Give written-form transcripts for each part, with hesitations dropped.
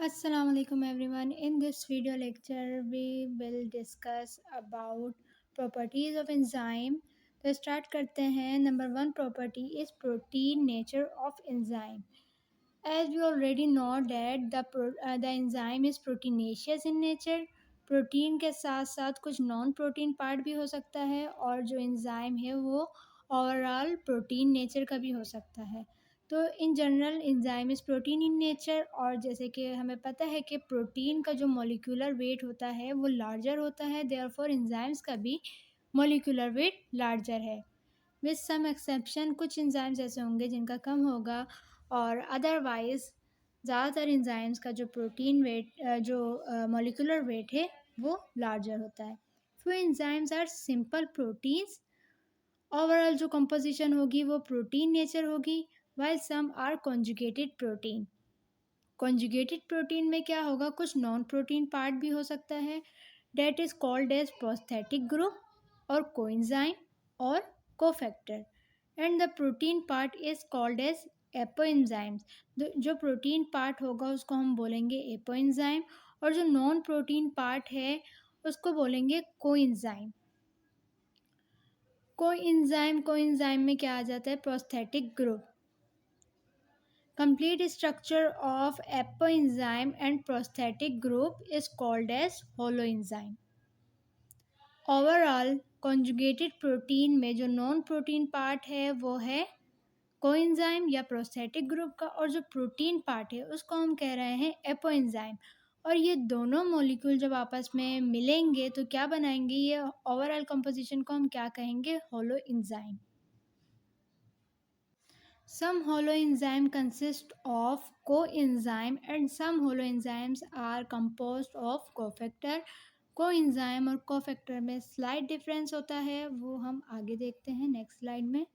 Assalamu alaikum everyone. In this video lecture we will discuss about properties of enzyme. तो start करते हैं. Number one property is protein nature of enzyme. As we already know that the enzyme is proteinaceous in nature. Protein के साथ साथ कुछ non protein part भी हो सकता है और जो एंजाइम है वो ओवरऑल प्रोटीन नेचर का भी हो सकता है. तो in general enzyme is protein in nature. और जैसे कि हमें पता है कि प्रोटीन का जो मॉलिक्यूलर वेट होता है वो लार्जर होता है, देयरफॉर एंजाइम्स का भी मॉलिक्यूलर वेट लार्जर है. विद सम एक्सेप्शन कुछ एंजाइम्स ऐसे होंगे जिनका कम होगा और अदरवाइज़ ज़्यादातर एंजाइम्स का जो प्रोटीन वेट जो मॉलिक्यूलर वेट है वो लार्जर होता है. Few enzymes are simple proteins. Overall जो कंपोजिशन होगी वो प्रोटीन नेचर होगी. While some are conjugated protein. Conjugated protein में क्या होगा, कुछ नॉन प्रोटीन पार्ट भी हो सकता है. That is called as prosthetic group और कोएंजाइम और cofactor. And the protein part is called as apoenzymes. जो प्रोटीन पार्ट होगा उसको हम बोलेंगे एपोएंजाइम और जो नॉन प्रोटीन पार्ट है उसको बोलेंगे कोएंजाइम. कोएंजाइम में क्या आ जाता है, prosthetic group. Complete structure of apoenzyme and prosthetic group is called as holoenzyme. Overall conjugated protein में जो नॉन प्रोटीन पार्ट है वो है कोएंजाइम या प्रोस्थेटिक ग्रुप का, और जो प्रोटीन पार्ट है उसको हम कह रहे हैं एपोएंजाइम. और ये दोनों मॉलिक्यूल जब आपस में मिलेंगे तो क्या बनाएंगे, ये ओवरऑल कंपोजिशन को हम क्या कहेंगे, होलोएंजाइम. Some holoenzyme consist of coenzyme and some holoenzymes are composed of cofactor. Coenzyme और कोफैक्टर में स्लाइड डिफरेंस होता है, वो हम आगे देखते हैं नेक्स्ट स्लाइड में.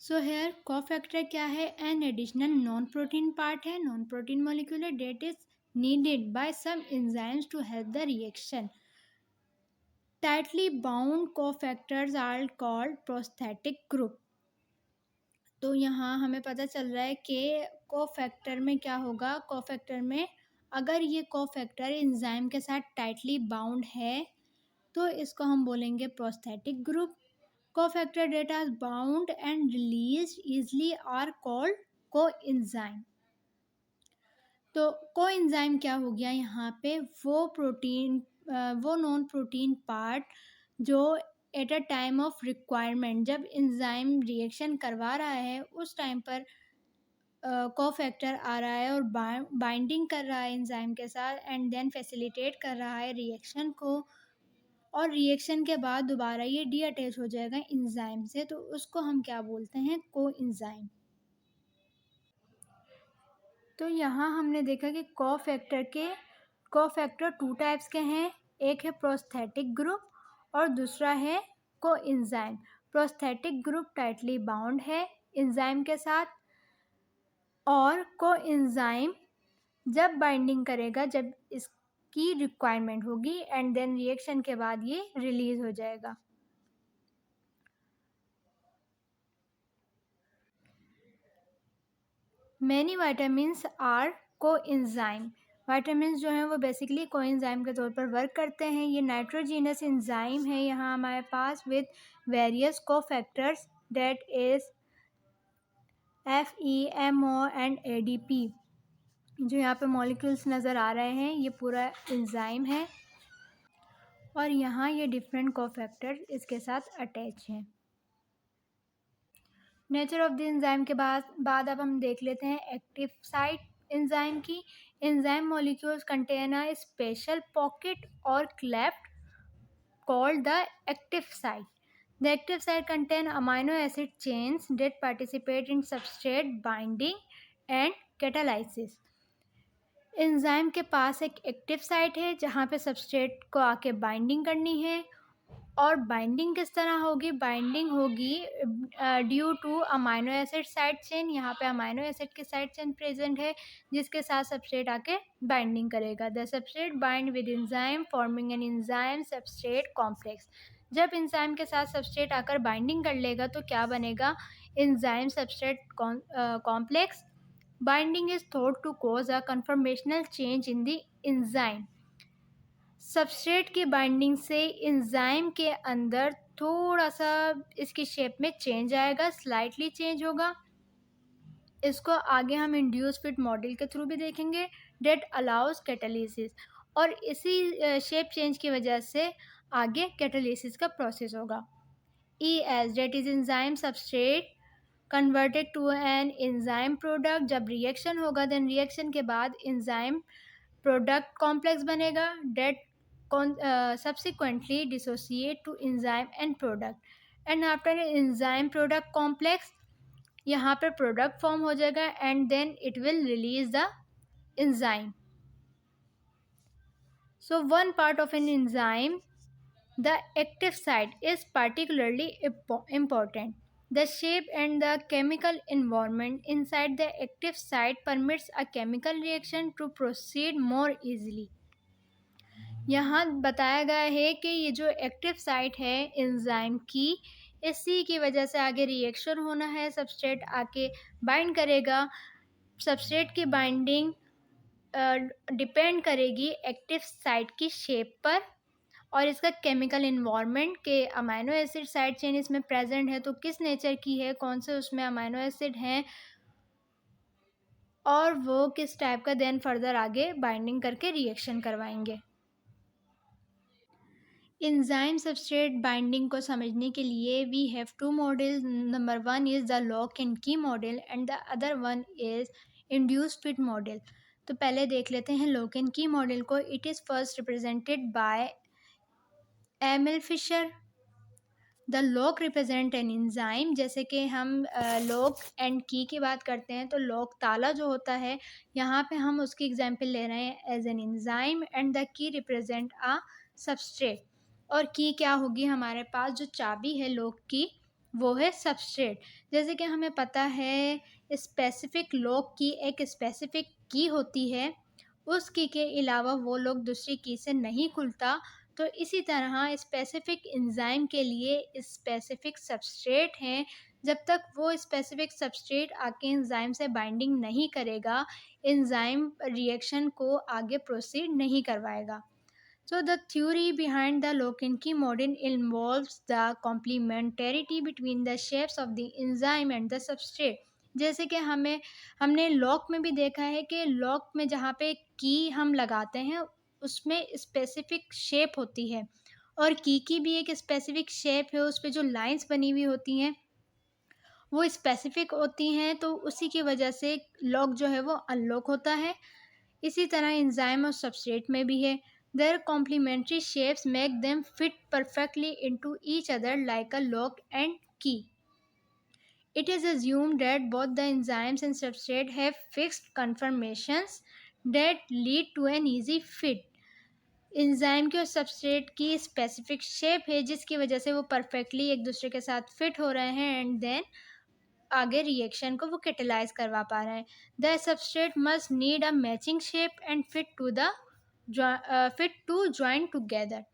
सो हेयर कोफैक्टर क्या है, an additional non protein part है, नॉन प्रोटीन मॉलिक्यूल है that is needed by some enzymes to help the reaction. Tightly bound cofactors are called prosthetic group. तो यहाँ हमें पता चल रहा है कि कोफैक्टर में क्या होगा, कोफैक्टर में अगर ये कोफैक्टर एंजाइम के साथ टाइटली बाउंड है तो इसको हम बोलेंगे prosthetic group. Cofactor that are bound and release easily are called coenzyme. तो कोएंजाइम क्या हो गया यहाँ पे, वो नॉन प्रोटीन पार्ट जो at a time of requirement, जब एंजाइम रिएक्शन करवा रहा है उस टाइम पर कोफैक्टर आ रहा है और बाइंडिंग कर रहा है एंजाइम के साथ एंड देन फैसिलिटेट कर रहा है रिएक्शन को, और रिएक्शन के बाद दोबारा ये डी अटैच हो जाएगा एंजाइम से, तो उसको हम क्या बोलते हैं, कोएंजाइम. तो यहाँ हमने देखा कि कोफैक्टर टू टाइप्स के हैं, एक है प्रोस्थेटिक ग्रुप और दूसरा है coenzyme. Prosthetic group tightly bound है एंजाइम के साथ और कोएंजाइम जब बाइंडिंग करेगा जब इसकी रिक्वायरमेंट होगी एंड देन रिएक्शन के बाद ये रिलीज हो जाएगा. Many vitamins are coenzyme. Vitamin जो हैं वो बेसिकली कोएंजाइम के तौर पर वर्क करते हैं. ये नाइट्रोजीनस एंजाइम है यहाँ हमारे पास with various cofactors that is FeMO and ADP. जो यहाँ पे मॉलिक्यूल्स नज़र आ रहे हैं ये पूरा एंजाइम है और यहाँ ये डिफरेंट कोफैक्टर इसके साथ अटैच हैं. नेचर ऑफ द एंजाइम के बाद अब हम देख लेते हैं एक्टिव साइट एंजाइम की. Enzyme molecules contain a special pocket और cleft called the active site. The active site contain amino acid chains that participate in substrate binding and catalysis. Enzyme के पास एक एक्टिव साइट है जहाँ पे substrate को आके बाइंडिंग करनी है, और बाइंडिंग किस तरह होगी, बाइंडिंग होगी due two amino acid side chain. यहाँ पे अमाइनो एसिड की साइड चेन प्रेजेंट है जिसके साथ सबस्ट्रेट आके बाइंडिंग करेगा. The substrate bind with enzyme forming an enzyme substrate complex. जब एंजाइम के साथ सबस्ट्रेट आकर बाइंडिंग कर लेगा तो क्या बनेगा, enzyme substrate complex. Binding is thought to cause a conformational change in the enzyme. Substrate की बाइंडिंग से एंजाइम के अंदर थोड़ा सा इसकी शेप में चेंज आएगा, स्लाइटली चेंज होगा। इसको आगे हम इंड्यूस फिट मॉडल के थ्रू भी देखेंगे, डेट अलाउज कैटालिसिस, और इसी शेप चेंज की वजह से आगे कैटालिसिस का प्रोसेस होगा। E S that is enzyme substrate converted to an enzyme product. जब रिएक्शन होगा देन रिएक्शन के बाद एंजाइम प्रोडक्ट कॉम्प्लेक्स बनेगा, that subsequently dissociate to enzyme and product, and after enzyme product complex यहाँ पे product form हो जाएगा and then it will release the enzyme. So one part of an enzyme, the active site, is particularly important. The shape and the chemical environment inside the active site permits a chemical reaction to proceed more easily. यहाँ बताया गया है कि ये जो active site है enzyme की, इसी की वजह से आगे रिएक्शन होना है, सबस्ट्रेट आके बाइंड करेगा। सबस्ट्रेट की बाइंडिंग डिपेंड करेगी एक्टिव साइट की शेप पर और इसका केमिकल इन्वायरमेंट के अमाइनो एसिड साइड चेन इसमें प्रेजेंट है तो किस नेचर की है, कौन से उसमें अमाइनो एसिड हैं और वो किस टाइप का देन फर्दर आगे बाइंडिंग करके रिएक्शन करवाएंगे। एंजाइम सबस्ट्रेट बाइंडिंग को समझने के लिए we have two model. Number one is the lock and key model and the other one is induced fit model. तो पहले देख लेते हैं लॉक एंड की मॉडल को। It is first represented by Emil Fischer. The lock represent an enzyme. जैसे कि हम lock and की बात करते हैं तो लॉक ताला जो होता है, यहाँ पे हम उसकी एग्जांपल ले रहे हैं as an enzyme and the key represent a substrate. और की क्या होगी, हमारे पास जो चाबी है लॉक की वो है सबस्ट्रेट। जैसे कि हमें पता है स्पेसिफिक लॉक की एक स्पेसिफिक की होती है, उस की के अलावा वो लॉक दूसरी की से नहीं खुलता। तो इसी तरह स्पेसिफिक एंजाइम के लिए स्पेसिफिक सबस्ट्रेट हैं। जब तक वो स्पेसिफिक सबस्ट्रेट आके एंजाइम से बाइंडिंग नहीं करेगा, एंजाइम रिएक्शन को आगे प्रोसीड नहीं करवाएगा। So the theory behind the Low-Kincke model involves the complementarity between the shapes of the enzyme and the substrate. जैसे कि हमने लॉक में भी देखा है कि लॉक में जहाँ पे की हम लगाते हैं उसमें स्पेसिफिक शेप होती है और की भी एक स्पेसिफिक शेप है, उस पर जो लाइंस बनी हुई होती हैं वो स्पेसिफिक होती हैं, तो उसी की वजह से लॉक जो है वो अनलॉक होता है। इसी तरह एंजाइम और सबस्ट्रेट में भी है। Their complementary shapes make them fit perfectly into each other like a lock and key. It is assumed that both the enzymes and substrate have fixed conformations that lead to an easy fit. Enzyme की और substrate की specific shape है जिसकी वजह से वो perfectly एक दूसरे के साथ फिट हो रहे हैं एंड देन आगे रिएक्शन को वो कैटेलाइज करवा पा रहे हैं। The substrate must need a matching shape and fit to join together.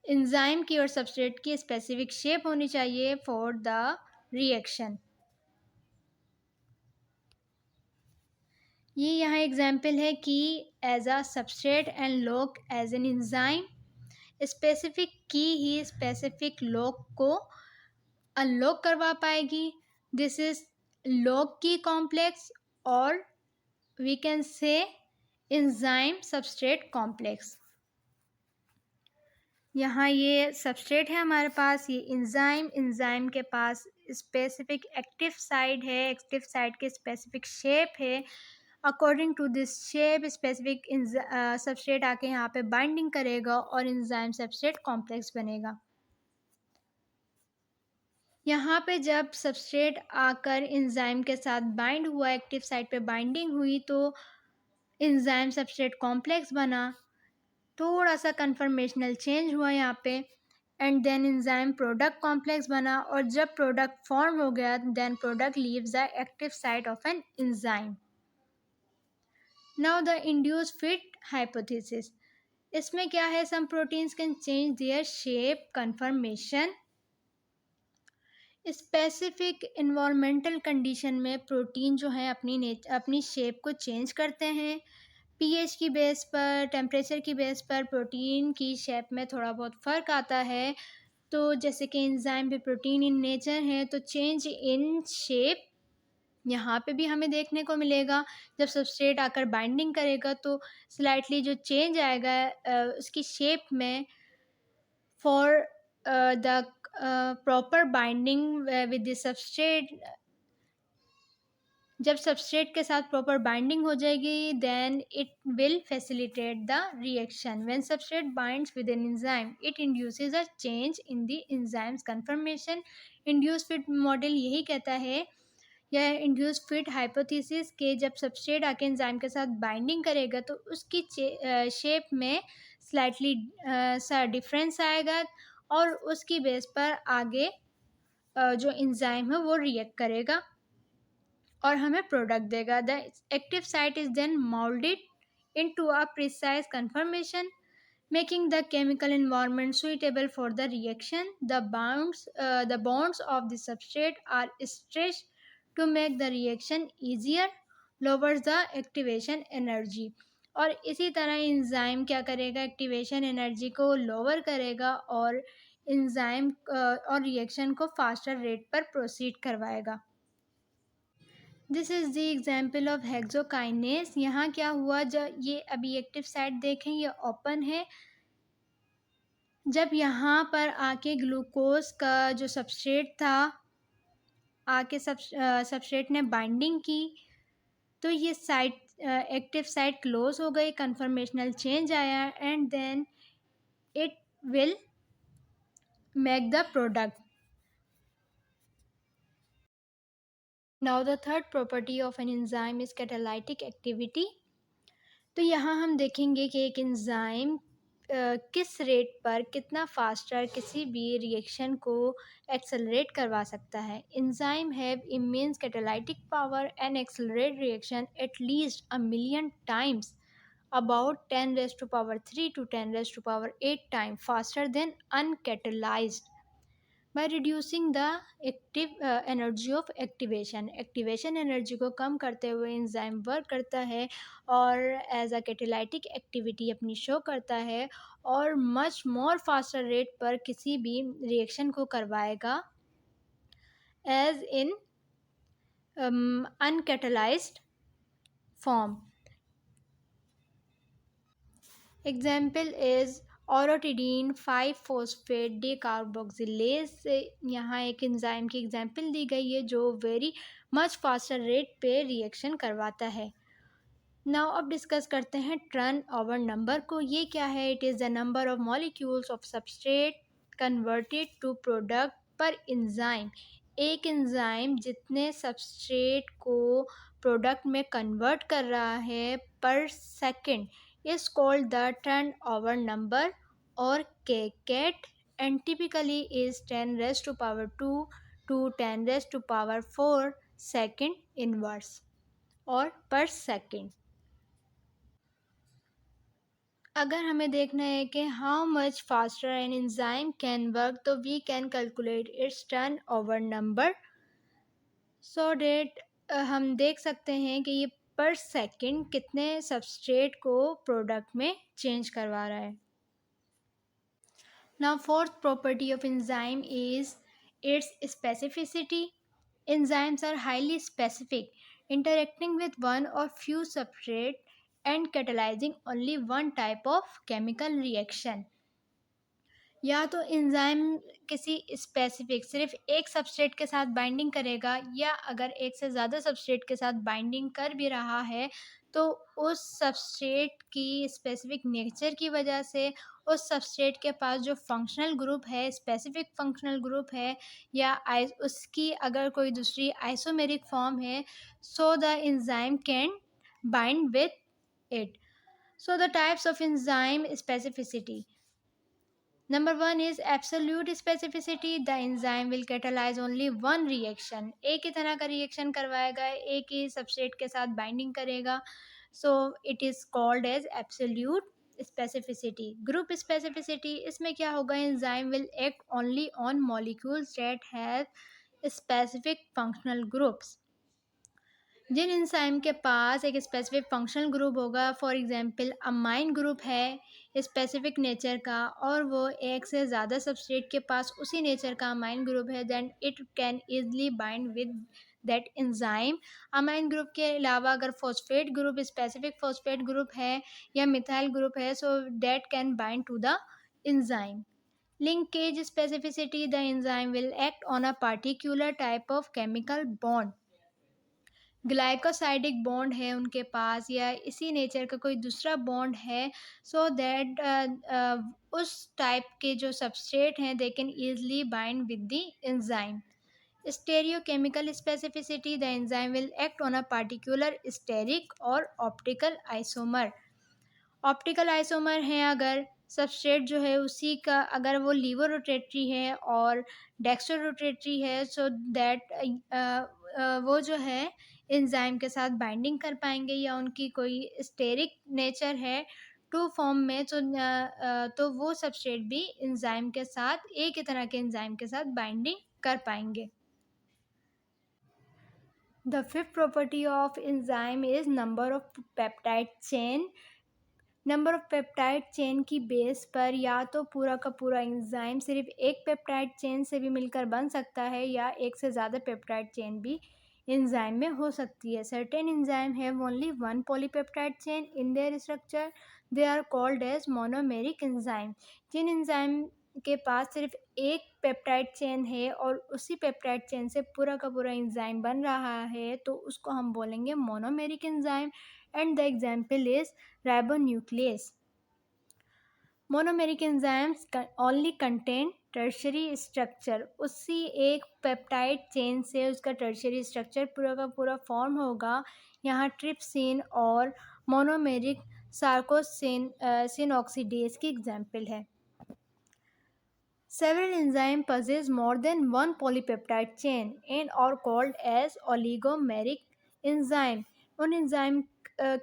Enzyme की और सबस्ट्रेट की स्पेसिफिक शेप होनी चाहिए फॉर द रिएक्शन। ये यहाँ एग्जाम्पल है कि as a substrate and lock as an enzyme, specific key ही स्पेसिफिक लॉक को अनलॉक करवा पाएगी। This is lock key complex और we can say enzyme substrate complex. यहाँ ये सबस्ट्रेट है हमारे पास, ये एंजाइम के पास स्पेसिफिक एक्टिव साइट है, एक्टिव साइट के स्पेसिफिक शेप है। According to this shape specific substrate आके यहाँ पे बाइंडिंग करेगा और एंजाइम सबस्ट्रेट कॉम्प्लेक्स बनेगा। यहाँ पे जब सबस्ट्रेट आकर एंजाइम के साथ बाइंड हुआ, एक्टिव साइट पे बाइंडिंग हुई तो एंजाइम सबस्ट्रेट कॉम्प्लेक्स बना, थोड़ा सा कन्फर्मेशनल चेंज हुआ यहाँ पे and then enzyme product complex बना और जब प्रोडक्ट फॉर्म हो गया then product leaves the active site of an enzyme. Now the induced fit hypothesis. इसमें क्या है, some proteins can change their shape conformation specific environmental condition में protein जो है अपनी शेप को चेंज करते हैं। पीएच की बेस पर, टेम्परेचर की बेस पर प्रोटीन की शेप में थोड़ा बहुत फ़र्क आता है। तो जैसे कि एंजाइम भी प्रोटीन इन नेचर है, तो चेंज इन शेप यहाँ पे भी हमें देखने को मिलेगा। जब सबस्ट्रेट आकर बाइंडिंग करेगा तो स्लाइटली जो चेंज आएगा उसकी शेप में, for the proper binding with the substrate. जब सबस्ट्रेट के साथ प्रॉपर बाइंडिंग हो जाएगी, then it will facilitate the reaction. When substrate binds with an enzyme, it induces a change in the enzyme's conformation. Induced fit model यही कहता है, या induce fit hypothesis, के जब सबस्ट्रेट आके एंजाइम के साथ बाइंडिंग करेगा तो उसकी शेप में स्लाइटली सा डिफरेंस आएगा, और उसकी बेस पर आगे जो एंजाइम है वो रिएक्ट करेगा और हमें प्रोडक्ट देगा। The active site is then moulded into a precise conformation, making the chemical environment suitable for the reaction. The bonds of the substrate are stretched to make the reaction easier, lowers the activation energy. और इसी तरह enzyme क्या करेगा, activation energy को lower करेगा और enzyme और reaction को फास्टर रेट पर प्रोसीड करवाएगा। This is the example of hexokinase. यहाँ क्या हुआ, जब ये अभी एक्टिव साइट देखें ये ओपन है, जब यहाँ पर आके ग्लूकोज का जो सबस्ट्रेट था आके सबस्ट्रेट ने बाइंडिंग की, तो ये साइट एक्टिव साइट क्लोज हो गई, कन्फर्मेशनल चेंज आया, and then it will make the product. Now the third property of an enzyme is catalytic activity. तो यहाँ हम देखेंगे कि एक एंजाइम किस रेट पर कितना फास्टर किसी भी रिएक्शन को एक्सेलरेट करवा सकता है। Enzyme have immense catalytic power and accelerate reaction at least a million times, about 10 raised to power 3 to 10 raised to power 8 times faster than uncatalyzed, by reducing the active energy of activation. Activation energy को कम करते हुए enzyme work करता है और as a catalytic activity अपनी show करता है, और मच मोर फास्टर रेट पर किसी भी रिएक्शन को करवाएगा as in uncatalysed form. Example is orotidine five phosphate decarboxylase. यहाँ एक एंजाइम की एग्जाम्पल दी गई है जो वेरी मच फास्टर रेट पे रिएक्शन करवाता है। नाउ अब डिस्कस करते हैं टर्न ओवर नंबर को। ये क्या है? It is the number of molecules of substrate converted to product per enzyme. एक एंजाइम जितने सबस्ट्रेट को प्रोडक्ट में कन्वर्ट कर रहा है per second is called the turnover number, or kcat, and typically is 10 raised to power 2 to 10 raised to power 4 second inverse or per second. अगर हमें देखना है कि how much faster an enzyme can work, तो we can calculate its turnover number, so that हम देख सकते हैं कि ये पर सेकंड कितने सबस्ट्रेट को प्रोडक्ट में चेंज करवा रहा है। Now, fourth property of enzyme is its specificity. Enzymes are highly specific, interacting with one or few substrate and catalyzing only one type of chemical reaction. या तो एंजाइम किसी specific सिर्फ एक सबस्ट्रेट के साथ बाइंडिंग करेगा, या अगर एक से ज़्यादा सबस्ट्रेट के साथ बाइंडिंग कर भी रहा है तो उस सबस्ट्रेट की स्पेसिफिक नेचर की वजह से उस सबस्ट्रेट के पास जो फंक्शनल ग्रुप है, स्पेसिफिक फंक्शनल ग्रुप है, या उसकी अगर कोई दूसरी आइसोमेरिक फॉर्म है, so the enzyme can bind with it. So the types of enzyme specificity. Number one is absolute specificity. The enzyme will catalyze only one reaction. एक ही तरह का रिएक्शन करवाएगा, एक ही सबस्ट्रेट के साथ बाइंडिंग करेगा, so it is called as absolute specificity. Group specificity, इसमें क्या होगा, enzyme will act only on molecules that have specific functional groups. जिन एंजाइम के पास एक स्पेसिफिक फंक्शनल ग्रुप होगा, फॉर एग्जांपल अमाइन ग्रुप है स्पेसिफिक नेचर का और वो एक से ज़्यादा सबस्ट्रेट के पास उसी नेचर का अमाइन ग्रुप है, then it can easily bind with that enzyme. Amine group के अलावा अगर phosphate group specific phosphate group है या मिथाइल ग्रुप है, so that can bind to the enzyme. Linkage specificity, the enzyme will act on a particular type of chemical bond. Glycosidic bond है उनके पास या इसी नेचर का कोई दूसरा बॉन्ड है, सो दैट उस टाइप के जो सबस्ट्रेट हैं they can easily bind with the enzyme. Stereochemical specificity, the enzyme will act on a particular steric और ऑप्टिकल आइसोमर। ऑप्टिकल आइसोमर हैं अगर सबस्ट्रेट जो है उसी का, अगर वो लीवो रोटेटरी है और डेक्स्ट्रो रोटेटरी है, सो दैट वो जो है एंजाइम के साथ बाइंडिंग कर पाएंगे, या उनकी कोई स्टेरिक नेचर है टू फॉर्म में, तो वो सबस्ट्रेट भी एंजाइम के साथ एक ही तरह के एंजाइम के साथ बाइंडिंग कर पाएंगे। The fifth property of enzyme is number of peptide chain. Number of peptide chain की बेस पर या तो पूरा का पूरा एंजाइम सिर्फ एक पेप्टाइड चेन से भी मिलकर बन सकता है या एक से ज़्यादा पेप्टाइड चेन भी एंजाइम में हो सकती है। Certain enzyme have only one polypeptide chain in their structure, they are called as monomeric enzyme. जिन एंजाइम के पास सिर्फ एक पेप्टाइड चेन है और उसी पेप्टाइड चेन से पूरा का पूरा एंजाइम बन रहा है, तो उसको हम बोलेंगे monomeric enzyme. And the example is ribonuclease. Monomeric enzymes only contain tertiary structure, उसी एक पेप्टाइड चेन से उसका टर्शरी स्ट्रक्चर पूरा का पूरा फॉर्म होगा। यहाँ ट्रिप्सिन और मोनोमेरिक सार्कोसिन ऑक्सीडेज की एग्जाम्पल है। Several enzymes possess more than one polypeptide chain and are called as oligomeric enzyme. उन एंजाइम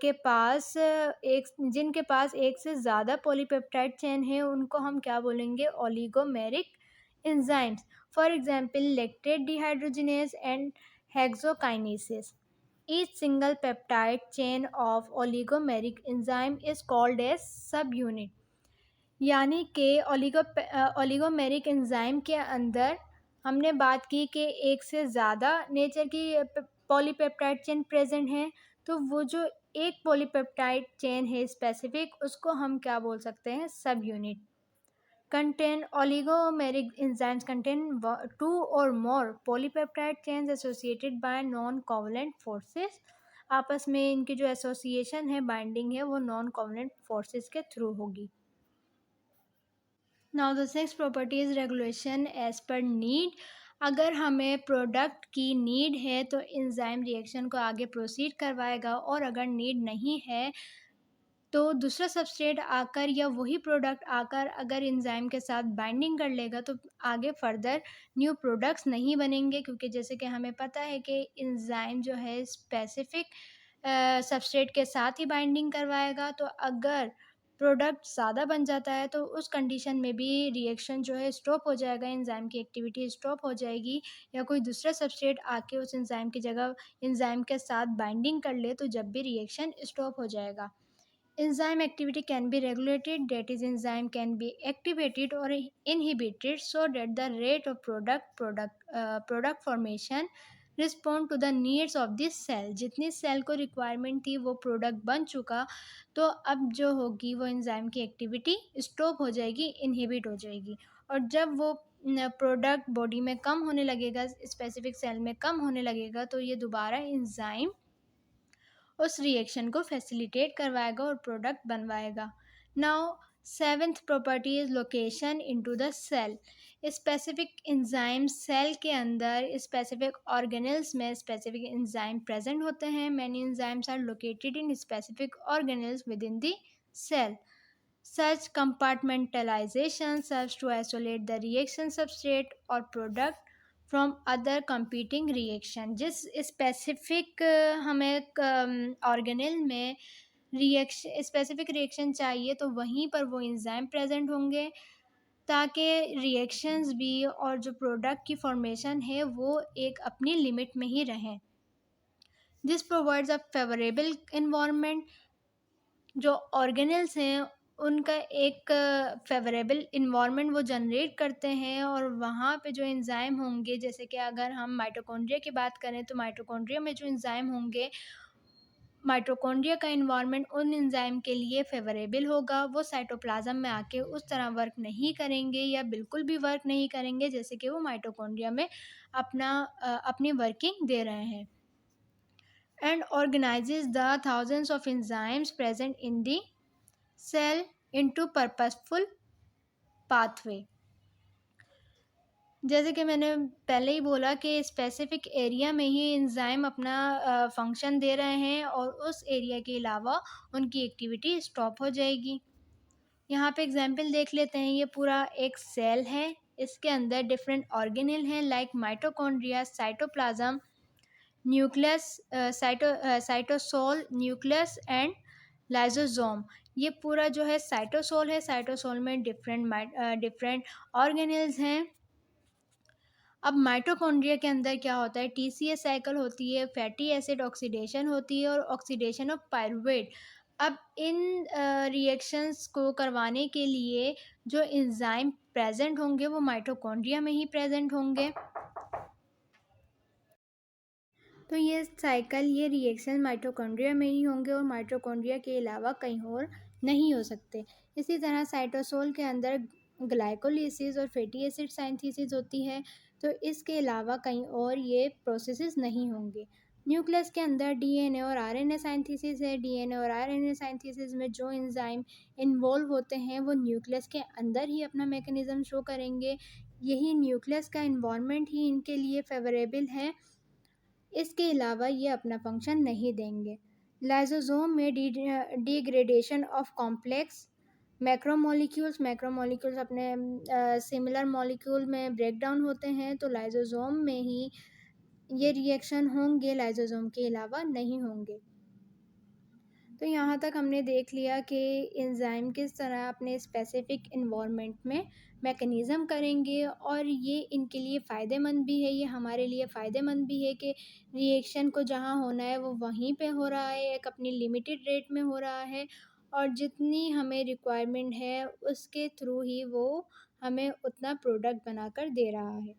के पास जिनके पास एक से ज़्यादा पॉलीपेप्टाइड चेन है उनको हम क्या बोलेंगे? Oligomeric enzymes. For example lactate dehydrogenase and hexokinases. Each single peptide chain of oligomeric enzyme is called as subunit. यानी कि ओलिगोमेरिक एंजाइम के अंदर हमने बात की कि एक से ज़्यादा नेचर की पॉलीपेप्टाइड चेन प्रेजेंट है, तो वो जो एक पॉलीपेप्टाइड चेन है स्पेसिफिक, उसको हम क्या बोल सकते हैं? Subunit. Contain oligomeric enzymes contain 2 और more polypeptide chains associated by non covalent forces. आपस में इनकी जो एसोसिएशन है, बाइंडिंग है, वो नॉन कोवलेंट फोर्सेस के थ्रू होगी। Now the sixth property is regulation as per need. अगर हमें प्रोडक्ट की नीड है तो एंजाइम रिएक्शन को आगे प्रोसीड करवाएगा, और अगर नीड नहीं है तो दूसरा सबस्ट्रेट आकर या वही प्रोडक्ट आकर अगर एंजाइम के साथ बाइंडिंग कर लेगा तो आगे फर्दर न्यू प्रोडक्ट्स नहीं बनेंगे, क्योंकि जैसे कि हमें पता है कि एंजाइम जो है स्पेसिफिक सबस्ट्रेट के साथ ही बाइंडिंग करवाएगा। तो अगर प्रोडक्ट ज़्यादा बन जाता है तो उस कंडीशन में भी रिएक्शन जो है स्टॉप हो जाएगा, एंजाइम की एक्टिविटी स्टॉप हो जाएगी, या कोई दूसरा सबस्ट्रेट आके उस एंजाइम की जगह एंजाइम के साथ बाइंडिंग कर ले तो जब भी रिएक्शन स्टॉप हो जाएगा। Enzyme activity can be regulated, that is enzyme can be activated or inhibited so that the rate of product formation respond to the needs of this cell। जितनी सेल को requirement थी वो product बन चुका, तो अब जो होगी वो एंजाइम की एक्टिविटी स्टॉप हो जाएगी, इनहिबिट हो जाएगी। और जब वो प्रोडक्ट बॉडी में कम होने लगेगा, स्पेसिफिक सेल में कम होने लगेगा, तो ये दोबारा एंजाइम उस रिएक्शन को फैसिलिटेट करवाएगा और प्रोडक्ट बनवाएगा। Now seventh property is location into the cell. Specific enzyme cell के अंदर स्पेसिफिक ऑर्गेनल्स में स्पेसिफिक एंजाइम प्रेजेंट होते हैं। Many enzymes are located in specific organelles within the cell. Such compartmentalization serves to isolate the reaction substrate or product from other competing reaction. जिस specific हमें organelle में reaction specific reaction चाहिए तो वहीं पर वो एंजाइम प्रेजेंट होंगे, ताकि रिएक्शंस भी और जो प्रोडक्ट की फॉर्मेशन है वो एक अपनी लिमिट में ही रहें। This provides a favourable environment. जो ऑर्गेनेल्स हैं उनका एक फेवरेबल इन्वायरमेंट वो जनरेट करते हैं, और वहाँ पे जो एंजाइम होंगे, जैसे कि अगर हम माइटोकॉन्ड्रिया की बात करें तो माइटोकॉन्ड्रिया में जो एंजाइम होंगे, माइटोकॉन्ड्रिया का इन्वायरमेंट उन एंजाइम के लिए फेवरेबल होगा। वो साइटोप्लाज्म में आके उस तरह वर्क नहीं करेंगे या बिल्कुल भी वर्क नहीं करेंगे जैसे कि वो माइटोकॉन्ड्रिया में अपनी वर्किंग दे रहे हैं। And organizes the thousands of enzymes present in the cell into purposeful pathway। जैसे कि मैंने पहले ही बोला कि स्पेसिफिक एरिया में ही एंजाइम अपना फंक्शन दे रहे हैं और उस एरिया के अलावा उनकी एक्टिविटी स्टॉप हो जाएगी। यहाँ पे एग्जांपल देख लेते हैं। ये पूरा एक सेल है, इसके अंदर डिफरेंट ऑर्गेनेल हैं like mitochondria, cytoplasm, nucleus, cytosol, nucleus and lysosome. ये पूरा जो है साइटोसोल है। साइटोसोल में डिफरेंट ऑर्गेनेल्स हैं। अब माइटोकॉन्ड्रिया के अंदर क्या होता है, टीसीएस साइकिल होती है, फैटी एसिड ऑक्सीडेशन होती है और ऑक्सीडेशन ऑफ पायरुवेट। अब इन रिएक्शंस को करवाने के लिए जो एंजाइम प्रेजेंट होंगे वो माइटोकॉन्ड्रिया में ही प्रेजेंट होंगे। तो ये साइकिल, ये रिएक्शन माइटोकॉन्ड्रिया में ही होंगे और माइटोकॉन्ड्रिया के अलावा कहीं और नहीं हो सकते। इसी तरह साइटोसोल के अंदर ग्लाइकोलिसिस और फैटी एसिड सिंथेसिस होती है, तो इसके अलावा कहीं और ये प्रोसेसेस नहीं होंगे। न्यूक्लियस के अंदर डीएनए और आरएनए सिंथेसिस है। डीएनए और आरएनए सिंथेसिस में जो एंजाइम इन्वॉल्व होते हैं वो न्यूक्लियस के अंदर ही अपना मैकेनिज्म शो करेंगे। यही न्यूक्लियस का इन्वायरमेंट ही इनके लिए फेवरेबल है, इसके अलावा ये अपना फंक्शन नहीं देंगे। लाइसोसोम में डिग्रेडेशन ऑफ कॉम्प्लेक्स मैक्रोमोलिक्यूल्स अपने सिमिलर मॉलिक्यूल में ब्रेक डाउन होते हैं, तो लाइसोसोम में ही ये रिएक्शन होंगे, लाइसोसोम के अलावा नहीं होंगे। तो यहाँ तक हमने देख लिया कि एंजाइम किस तरह अपने स्पेसिफिक इन्वायरमेंट में मैकेनिज़्म करेंगे, और ये इनके लिए फ़ायदेमंद भी है, ये हमारे लिए फ़ायदेमंद भी है कि रिएक्शन को जहाँ होना है वो वहीं पे हो रहा है, एक अपनी लिमिटेड रेट में हो रहा है, और जितनी हमें रिक्वायरमेंट है उसके थ्रू ही वो हमें उतना प्रोडक्ट बनाकर दे रहा है।